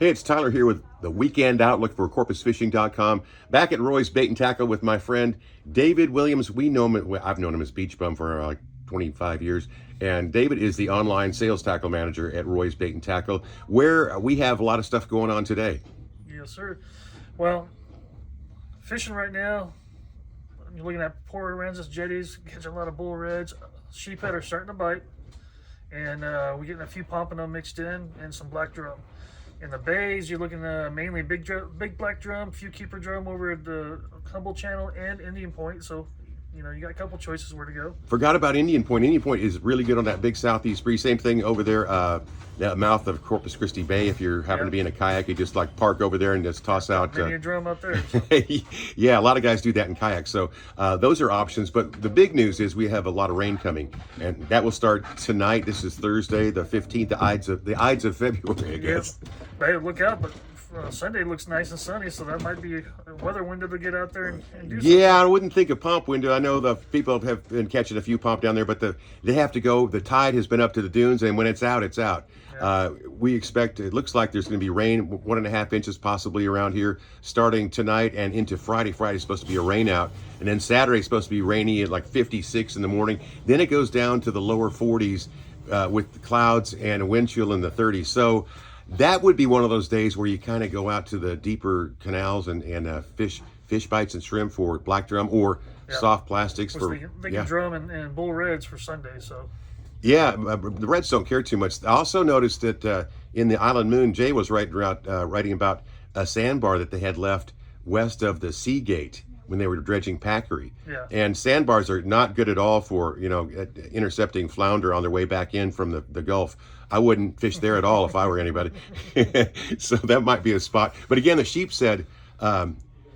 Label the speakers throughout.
Speaker 1: Hey, it's Tyler here with the Weekend Outlook for CorpusFishing.com. Back at Roy's Bait and Tackle with my friend David Williams. We know him. I've known him as Beach Bum for like 25 years. And David is the online sales tackle manager at Roy's Bait and Tackle, where we have a lot of stuff going on today.
Speaker 2: Yes, sir. Well, fishing right now, you're looking at poor Aransas jetties, catching a lot of bull reds. Sheephead are starting to bite, and we're getting a few pompano mixed in and some black drum. In the bays, you're looking mainly big black drum, few keeper drum over at the Humboldt Channel and Indian Point. So, you know, you got a couple choices where to go.
Speaker 1: Forgot about Indian Point. Indian Point is really good on that big southeast breeze. Same thing over there, that mouth of Corpus Christi Bay. If you're happen to be in a kayak, you just like park over there and just toss out.
Speaker 2: Maybe a drum up there. So.
Speaker 1: Yeah, a lot of guys do that in kayaks. So those are options. But the big news is we have a lot of rain coming, and that will start tonight. This is Thursday, the 15th, the Ides of February, I guess.
Speaker 2: Yep. Hey, look out! But Sunday looks nice and sunny, so that might be a weather window to get out there and do something.
Speaker 1: Yeah, I wouldn't think of pump window. I know the people have been catching a few pump down there, but they have to go. The tide has been up to the dunes, and when it's out, it's out. Yeah. We expect, it looks like there's going to be rain, 1.5 inches possibly around here, starting tonight and into Friday. Friday's supposed to be a rain out, and then Saturday's supposed to be rainy at like 56 in the morning. Then it goes down to the lower 40s with the clouds and a wind chill in the 30s. So that would be one of those days where you kind of go out to the deeper canals and fish bites and shrimp for black drum or soft plastics.
Speaker 2: They can drum and bull reds for Sunday. So
Speaker 1: yeah, the reds don't care too much. I also noticed that in the Island Moon, Jay was writing about a sandbar that they had left west of the Seagate when they were dredging Packery.
Speaker 2: Yeah.
Speaker 1: And sandbars are not good at all for, intercepting flounder on their way back in from the Gulf. I wouldn't fish there at all if I were anybody. So that might be a spot. But again, the sheep said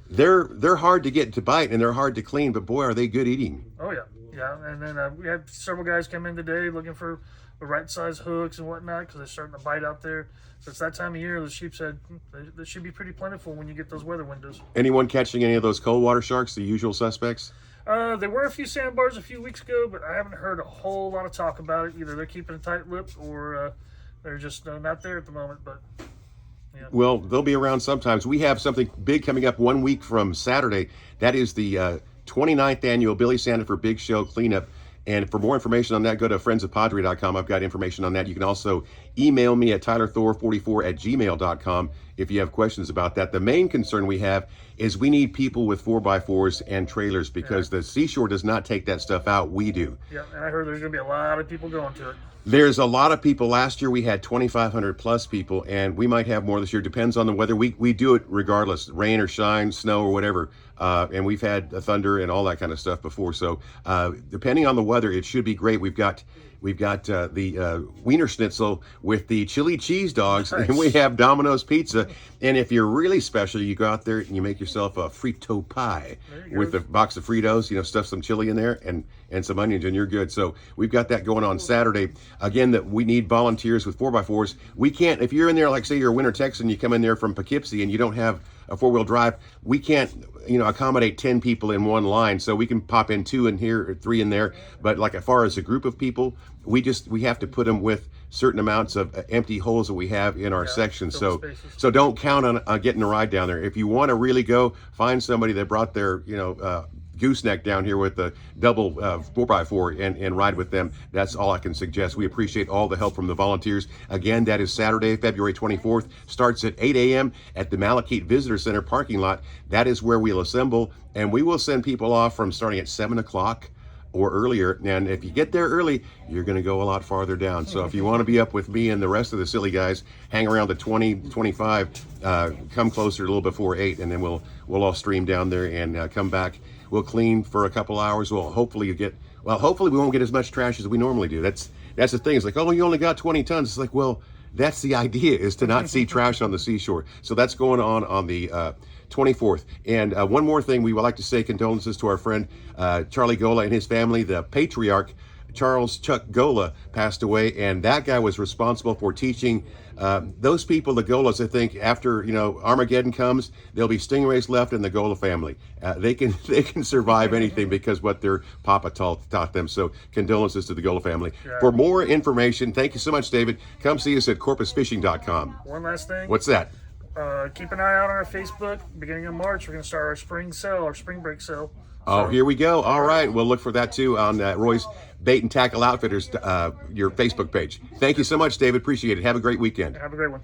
Speaker 1: they're hard to get to bite and they're hard to clean, but boy, are they good eating.
Speaker 2: Oh, yeah. Yeah, and then we had several guys come in today looking for the right size hooks and whatnot because they're starting to bite out there. So it's that time of year. The sheep said they should be pretty plentiful when you get those weather windows.
Speaker 1: Anyone catching any of those cold water sharks, the usual suspects?
Speaker 2: There were a few sandbars a few weeks ago, but I haven't heard a whole lot of talk about it. Either they're keeping a tight lip or they're just not there at the moment. But yeah.
Speaker 1: Well, they'll be around sometimes. We have something big coming up 1 week from Saturday. That is the 29th annual Billy Sandifer Big Show Cleanup. And for more information on that, go to friendsofpadre.com. I've got information on that. You can also email me at tylerthor44@gmail.com if you have questions about that. The main concern we have is we need people with 4x4s and trailers because the seashore does not take that stuff out. We do.
Speaker 2: Yeah, and I heard there's going to be a lot of people going to it.
Speaker 1: There's a lot of people. Last year we had 2,500 plus people, and we might have more this year. Depends on the weather. We do it regardless, rain or shine, snow or whatever. And we've had thunder and all that kind of stuff before. So depending on the weather, it should be great. We've got the Wiener Schnitzel with the chili cheese dogs, nice. And we have Domino's Pizza. And if you're really special, you go out there and you make yourself a Frito pie with a box of Fritos. Stuff some chili in there and some onions, and you're good. So we've got that going on Saturday. Again, that we need volunteers with 4x4s. We can't, if you're in there, like say you're a Winter Texan, you come in there from Poughkeepsie and you don't have a 4-wheel drive, we can't accommodate 10 people in one line, so we can pop in 2 in here or 3 in there. But like as far as a group of people, we have to put them with certain amounts of empty holes that we have in our section. So don't count on getting a ride down there. If you want to really go, find somebody that brought their gooseneck down here with the double 4x4 and ride with them. That's all I can suggest. We appreciate all the help from the volunteers. Again, that is Saturday, February 24th. Starts at 8 a.m. at the Malachite Visitor Center parking lot. That is where we'll assemble, and we will send people off from starting at 7 o'clock or earlier. And if you get there early, you're going to go a lot farther down. So if you want to be up with me and the rest of the silly guys, hang around the 25, come closer a little before 8, and then we'll all stream down there and come back. We'll clean for a couple hours. Hopefully we won't get as much trash as we normally do. That's the thing. It's like, oh, you only got 20 tons. It's like, well, that's the idea, is to not see trash on the seashore. So that's going on the 24th. And one more thing, we would like to say condolences to our friend Charlie Gola and his family. The patriarch Charles Chuck Gola passed away, and that guy was responsible for teaching those people, the Golas. I think after Armageddon comes, there'll be stingrays left in the Gola family. They can survive anything because what their papa taught them. So condolences to the Gola family.
Speaker 2: Yeah.
Speaker 1: For more information, thank you so much, David. Come see us at corpusfishing.com.
Speaker 2: One last thing.
Speaker 1: What's that?
Speaker 2: Keep an eye out on our Facebook. Beginning of March, we're going to start our spring sale, our spring break sale.
Speaker 1: Oh, here we go. All right. We'll look for that too on Roy's Bait and Tackle Outfitters, your Facebook page. Thank you so much, David. Appreciate it. Have a great weekend.
Speaker 2: Have a great one.